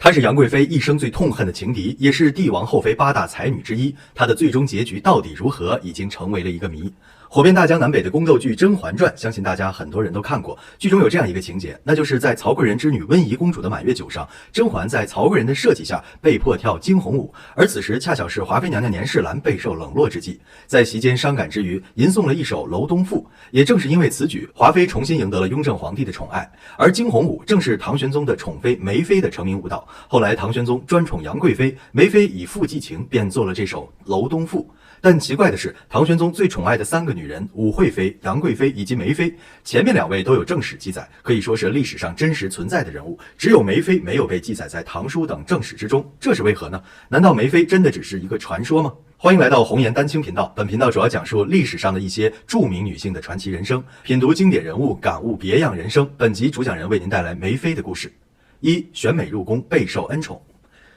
她是杨贵妃一生最痛恨的情敌，也是帝王后妃8大才女之一。她的最终结局到底如何，已经成为了一个谜。火遍大江南北的宫斗剧《甄嬛传》，相信大家很多人都看过。剧中有这样一个情节，那就是在曹贵人之女温宜公主的满月酒上，甄嬛在曹贵人的设计下被迫跳惊鸿舞，而此时恰巧是华妃娘娘年世兰备受冷落之际，在席间伤感之余，吟诵了一首《楼东赋》。也正是因为此举，华妃重新赢得了雍正皇帝的宠爱。而惊鸿舞正是唐玄宗的宠妃梅妃的成名舞蹈。后来唐玄宗专宠杨贵妃，梅妃以父寄情，便做了这首《楼东赋》。但奇怪的是，唐玄宗最宠爱的3个女人武惠妃、杨贵妃以及梅妃，前面2位都有正史记载，可以说是历史上真实存在的人物，只有梅妃没有被记载在唐书等正史之中，这是为何呢？难道梅妃真的只是一个传说吗？欢迎来到红颜丹青频道，本频道主要讲述历史上的一些著名女性的传奇人生，品读经典人物，感悟别样人生。本集主讲人为您带来梅妃的故事。1. 选美入宫，备受恩宠。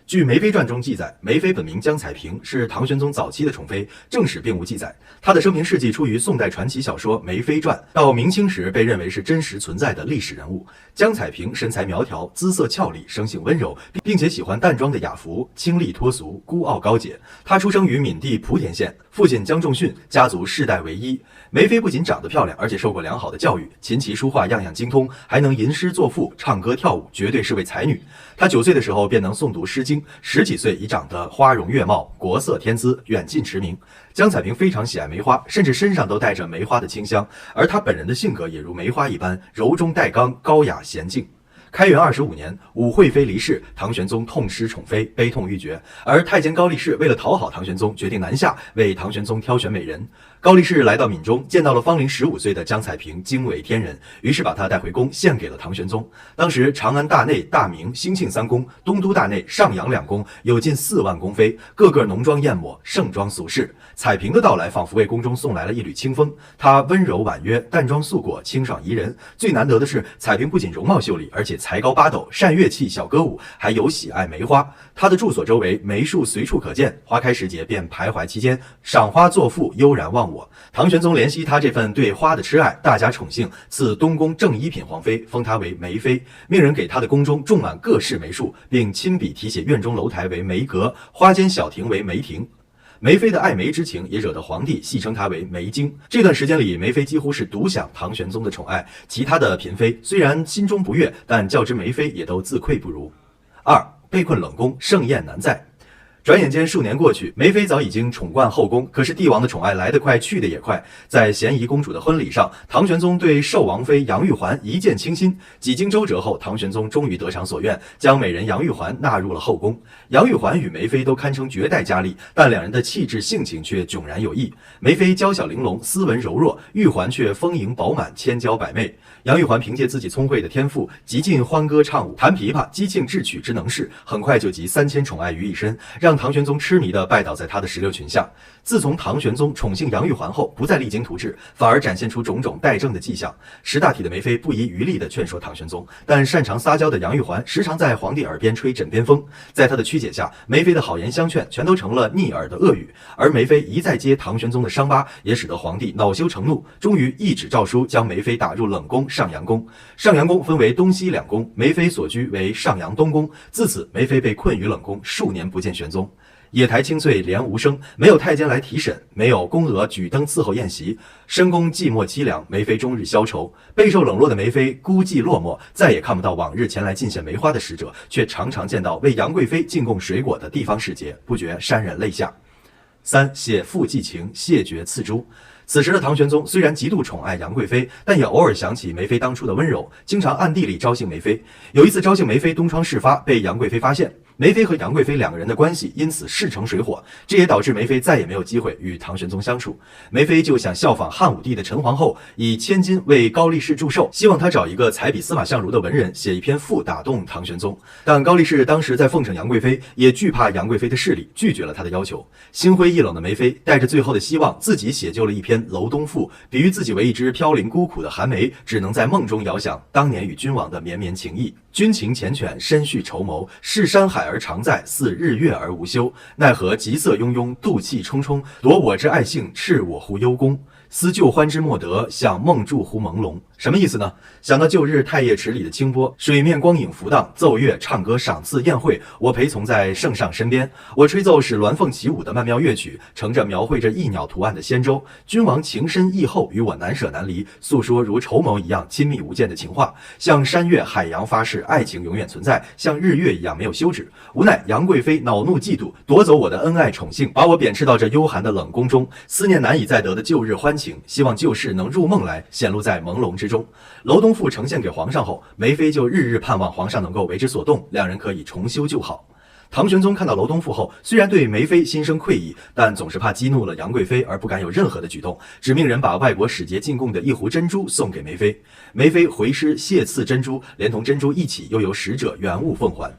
据《梅妃传》中记载，梅妃本名江彩萍，是唐玄宗早期的宠妃，正史并无记载。她的生平事迹出于宋代传奇小说《梅妃传》，到明清时被认为是真实存在的历史人物。江彩萍身材苗条，姿色俏丽，生性温柔，并且喜欢淡妆的雅服，清丽脱俗，孤傲高洁。她出生于闽地莆田县，父亲江仲训，家族世代为医。梅妃不仅长得漂亮，而且受过良好的教育，琴棋书画样样精通，还能吟诗作赋、唱歌跳舞，绝对是位才女。她9岁的时候便能诵读《诗经》，10几岁已长得花容月貌，国色天姿，远近驰名。江彩萍非常喜爱梅花，甚至身上都带着梅花的清香，而她本人的性格也如梅花一般，柔中带刚，高雅娴静。开元25年，武惠妃离世，唐玄宗痛失宠妃，悲痛欲绝。而太监高力士为了讨好唐玄宗，决定南下为唐玄宗挑选美人。高力士来到闽中，见到了芳龄15岁的江彩萍，惊为天人，于是把她带回宫，献给了唐玄宗。当时长安大内、大明、兴庆3宫，东都大内、上阳2宫有近4万宫妃，个个浓妆艳抹，盛装俗世。彩萍的到来仿佛为宫中送来了一缕清风，她温柔婉约，淡妆素裹，清爽宜人。最难得的是，彩萍不仅容貌秀丽，而且才高八斗，善乐器、小歌舞，还有喜爱梅花。她的住所周围梅树随处可见，花开时节便徘徊其间，赏花作赋，悠然忘我。唐玄宗怜惜她这份对花的痴爱，大加宠幸，赐东宫正一品皇妃，封她为梅妃，命人给她的宫中种满各式梅树，并亲笔题写院中楼台为梅阁，花间小亭为梅亭。梅妃的爱梅之情也惹得皇帝戏称她为梅精。这段时间里，梅妃几乎是独享唐玄宗的宠爱，其他的嫔妃虽然心中不悦，但较之梅妃也都自愧不如。2. 被困冷宫，盛宴难再。转眼间数年过去，梅妃早已经宠冠后宫，可是帝王的宠爱来得快，去得也快。在咸宜公主的婚礼上，唐玄宗对寿王妃杨玉环一见倾心。几经周折后，唐玄宗终于得偿所愿，将美人杨玉环纳入了后宫。杨玉环与梅妃都堪称绝代佳丽，但2人的气质性情却迥然有异。梅妃娇小玲珑，斯文柔弱，玉环却丰盈饱满，千娇百媚。杨玉环凭借自己聪慧的天赋，极尽欢歌唱舞、弹琵琶、击磬制曲之能事，很快就集3000宠爱于一身，让唐玄宗痴迷地拜倒在他的石榴裙下。自从唐玄宗宠幸杨玉环后，不再励精图治，反而展现出种种怠政的迹象。识大体的梅妃不遗余力地劝说唐玄宗，但擅长撒娇的杨玉环时常在皇帝耳边吹枕边风。在他的曲解下，梅妃的好言相劝全都成了逆耳的恶语，而梅妃一再揭唐玄宗的伤疤，也使得皇帝恼羞成怒，终于一纸诏书将梅妃打入冷宫上阳宫。上阳宫分为东西2宫，梅妃所居为上阳东宫。自此，梅妃被困于冷宫，数年不见玄宗。野台清脆莲无声，没有太监来提审，没有宫娥举灯伺候宴席，深宫寂寞凄凉，梅妃终日消愁。备受冷落的梅妃孤寂落寞，再也看不到往日前来进献梅花的使者，却常常见到为杨贵妃进贡水果的地方使节，不觉潸然泪下。3. 写赋寄情，谢绝赐珠。此时的唐玄宗虽然极度宠爱杨贵妃，但也偶尔想起梅妃当初的温柔，经常暗地里招幸梅妃。有一次招幸梅妃东窗事发，被杨贵妃发现，梅妃和杨贵妃2个人的关系因此势成水火，这也导致梅妃再也没有机会与唐玄宗相处。梅妃就想效仿汉武帝的陈皇后，以千金为高力士祝寿，希望他找一个才比司马相如的文人写一篇赋打动唐玄宗。但高力士当时在奉承杨贵妃，也惧怕杨贵妃的势力，拒绝了他的要求。心灰意冷的梅妃带着最后的希望，自己写就了一篇《楼东赋》，比喻自己为一只飘零孤苦的寒梅，只能在梦中遥想当年与君王的绵绵情谊。君情缱绻，深续筹谋，视山海而常在，似日月而无休。奈何急色庸庸，妒气冲冲，夺我之爱幸，斥我乎幽宫。思旧欢之莫得，想梦祝乎朦胧。什么意思呢？想到旧日太液池里的清波，水面光影浮荡，奏乐、唱歌、赏赐、宴会，我陪从在圣上身边。我吹奏使鸾凤起舞的曼妙乐曲，乘着描绘着异鸟图案的仙舟，君王情深意厚，与我难舍难离，诉说如绸缪一样亲密无间的情话，向山岳海洋发誓爱情永远存在，像日月一样没有休止。无奈杨贵妃恼怒嫉妒，夺走我的恩爱宠幸，把我贬斥到这幽寒的冷宫中，思念难以再得的旧日欢情，希望旧事能入梦来，显露在朦胧之中。娄东赋呈现给皇上后，梅妃就日日盼望皇上能够为之所动，两人可以重修旧好。唐玄宗看到娄东赋后，虽然对梅妃心生愧意，但总是怕激怒了杨贵妃而不敢有任何的举动，只命人把外国使节进贡的一壶珍珠送给梅妃。梅妃回师谢赐珍珠，连同珍珠一起又由使者原物奉还。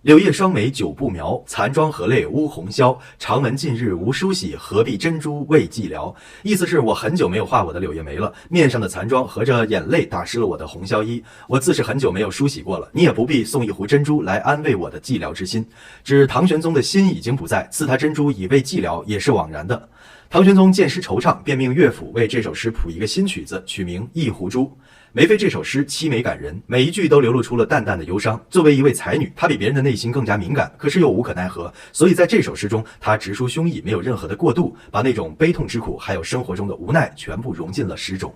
柳叶双眉久不描，残妆和泪污红绡。长门近日无梳洗，何必珍珠为寂寥？意思是我很久没有画我的柳叶眉了，面上的残妆和着眼泪打湿了我的红绡衣。我自是很久没有梳洗过了，你也不必送一壶珍珠来安慰我的寂寥之心。指唐玄宗的心已经不在，赐他珍珠以慰寂寥也是枉然的。唐玄宗见诗惆怅，便命乐府为这首诗谱一个新曲子，取名《一壶珠》。梅妃这首诗凄美感人，每一句都流露出了淡淡的忧伤。作为一位才女，她比别人的内心更加敏感，可是又无可奈何，所以在这首诗中，她直抒胸臆，没有任何的过度，把那种悲痛之苦，还有生活中的无奈，全部融进了诗中。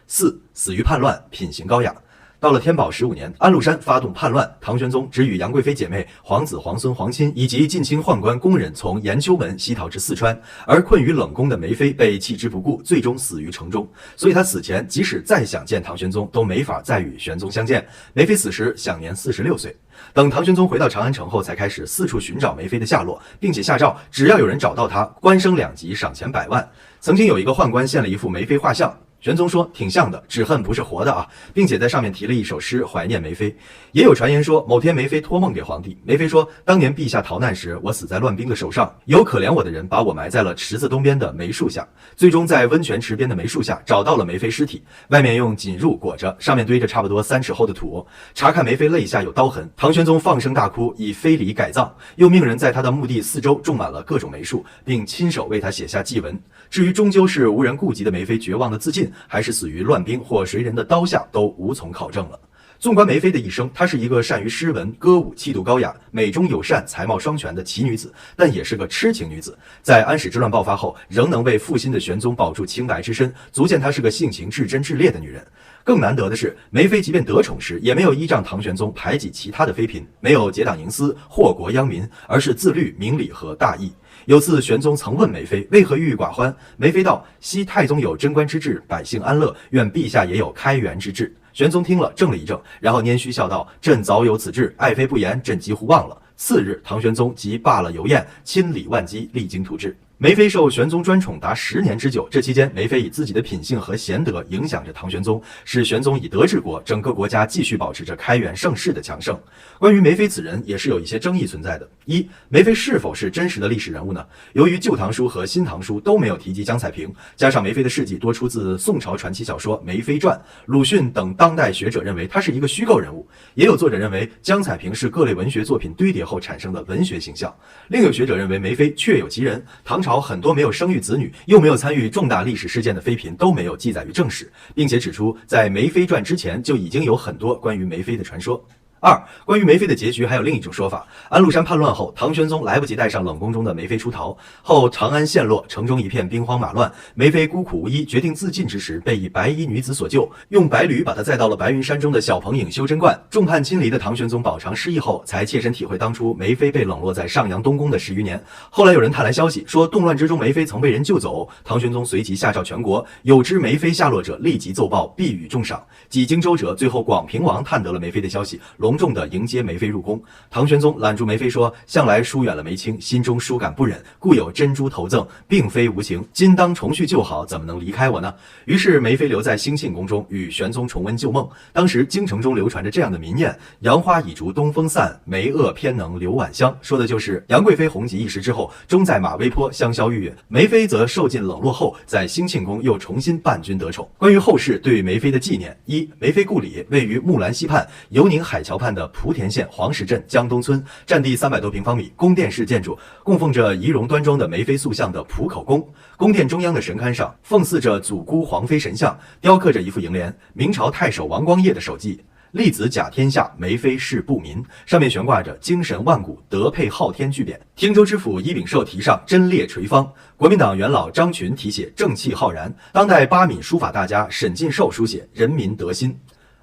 4. 死于叛乱，品行高雅。到了天宝15年，安禄山发动叛乱，唐玄宗只与杨贵妃姐妹、皇子、皇孙、皇亲以及近亲宦官、宫人从延秋门西逃至四川，而困于冷宫的梅妃被弃之不顾，最终死于城中。所以她死前即使再想见唐玄宗，都没法再与玄宗相见。梅妃死时享年46岁。等唐玄宗回到长安城后，才开始四处寻找梅妃的下落，并且下诏，只要有人找到她，官升2级，赏钱100万。曾经有一个宦官献了一幅梅妃画像。玄宗说挺像的，只恨不是活的啊，并且在上面题了一首诗怀念梅妃。也有传言说，某天梅妃托梦给皇帝，梅妃说，当年陛下逃难时，我死在乱兵的手上，有可怜我的人把我埋在了池子东边的梅树下。最终在温泉池边的梅树下找到了梅妃尸体，外面用锦褥裹着，上面堆着差不多3尺厚的土。查看梅妃肋下有刀痕，唐玄宗放声大哭，以非礼改葬，又命人在他的墓地四周种满了各种梅树，并亲手为他写下祭文。至于终究是无人顾及的梅妃绝望的自尽，还是死于乱兵或谁人的刀下，都无从考证了。纵观梅妃的一生，她是一个善于诗文、歌舞、气度高雅、美中有善、才貌双全的奇女子，但也是个痴情女子。在安史之乱爆发后，仍能为负心的玄宗保住清白之身，足见她是个性情至真至烈的女人。更难得的是，梅妃即便得宠时，也没有依仗唐玄宗排挤其他的妃嫔，没有结党营私、祸国殃民，而是自律、明理和大义。有次玄宗曾问梅妃为何郁郁寡欢，梅妃道：昔太宗有贞观之治，百姓安乐，愿陛下也有开元之治。玄宗听了怔了一怔，然后拈须笑道：朕早有此志，爱妃不言，朕几乎忘了。次日，唐玄宗即罢了游宴，亲礼万机，励精图治。梅妃受玄宗专宠达10年之久，这期间梅妃以自己的品性和贤德影响着唐玄宗，使玄宗以德治国，整个国家继续保持着开元盛世的强盛。关于梅妃此人也是有一些争议存在的。一、梅妃是否是真实的历史人物呢？由于《旧唐书》和《新唐书》都没有提及江彩萍，加上梅妃的事迹多出自宋朝传奇小说《梅妃传》，鲁迅等当代学者认为她是一个虚构人物，也有作者认为江彩萍是各类文学作品堆叠后产生的文学形象。另有学者认为梅妃确有其人，唐朝很多没有生育子女又没有参与重大历史事件的妃嫔都没有记载于正史，并且指出在《梅妃传》之前就已经有很多关于梅妃的传说。2. 关于梅妃的结局还有另一种说法。安禄山叛乱后，唐玄宗来不及带上冷宫中的梅妃出逃，后长安陷落，城中一片兵荒马乱，梅妃孤苦无依，决定自尽之时，被一白衣女子所救，用白驴把她载到了白云山中的小蓬影修真观。众叛亲离的唐玄宗饱尝失意后，才切身体会当初梅妃被冷落在上阳东宫的10余年。后来有人探来消息说，动乱之中梅妃曾被人救走，唐玄宗随即下诏全国，有知梅妃下落者立即奏报，必予重赏。几经周折，最后广平王探得了梅妃的消息，隆重地迎接梅妃入宫。唐玄宗揽住梅妃说：向来疏远了梅卿，心中殊感不忍，故有珍珠投赠，并非无情，今当重续旧好，怎么能离开我呢？于是梅妃留在兴庆宫中，与玄宗重温旧梦。当时京城中流传着这样的民谚：杨花已逐东风散，梅萼偏能留晚香，说的就是杨贵妃红极一时之后，终在马嵬坡香消玉殒，梅妃则受尽冷落后，在兴庆宫又重新伴君得宠。关于后世对梅妃的纪念：一、梅妃故里位于木兰溪畔，尤宁海桥畔畔的莆田县黄石镇江东村，占地300多平方米，宫殿式建筑，供奉着仪容端庄的梅妃塑像的浦口宫。宫殿中央的神龛上奉祀着祖姑皇妃神像，雕刻着一副楹联，明朝太守王光业的手迹。立子甲天下，梅妃是不民，上面悬挂着精神万古、德配昊天巨匾。汀州知府伊秉寿题上贞烈垂芳，国民党元老张群题写正气浩然，当代巴闽书法大家沈进寿书写人民德心。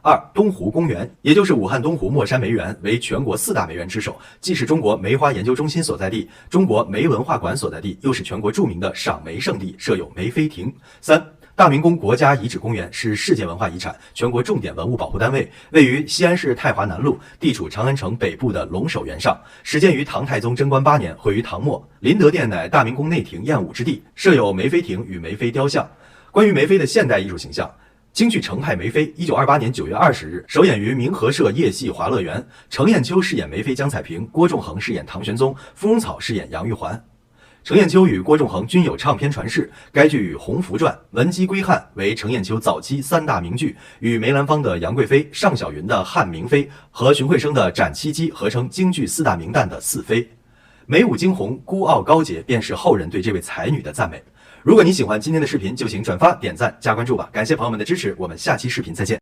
2. 东湖公园，也就是武汉东湖墨山梅园，为全国4大梅园之首，既是中国梅花研究中心所在地、中国梅文化馆所在地，又是全国著名的赏梅圣地，设有梅妃亭。3. 大明宫国家遗址公园是世界文化遗产、全国重点文物保护单位，位于西安市太华南路，地处长安城北部的龙首原上，始建于唐太宗贞观8年，毁于唐末。麟德殿乃大明宫内廷宴舞之地，设有梅妃亭与梅妃雕像。关于梅妃的现代艺术形象，京剧程派梅妃，1928年9月20日首演于明和社夜戏华乐园，程砚秋饰演梅妃江彩萍，郭仲衡饰演唐玄宗，芙蓉草饰演杨玉环。程砚秋与郭仲衡均有唱片传世，该剧与《红拂传》《文姬归汉》为程砚秋早期3大名剧，与梅兰芳的《杨贵妃》、尚小云的《汉明妃》和荀慧生的《斩七姬》合称京剧4大名旦的四妃。梅舞惊鸿，孤傲高洁，便是后人对这位才女的赞美。如果你喜欢今天的视频，就请转发、点赞、加关注吧！感谢朋友们的支持，我们下期视频再见。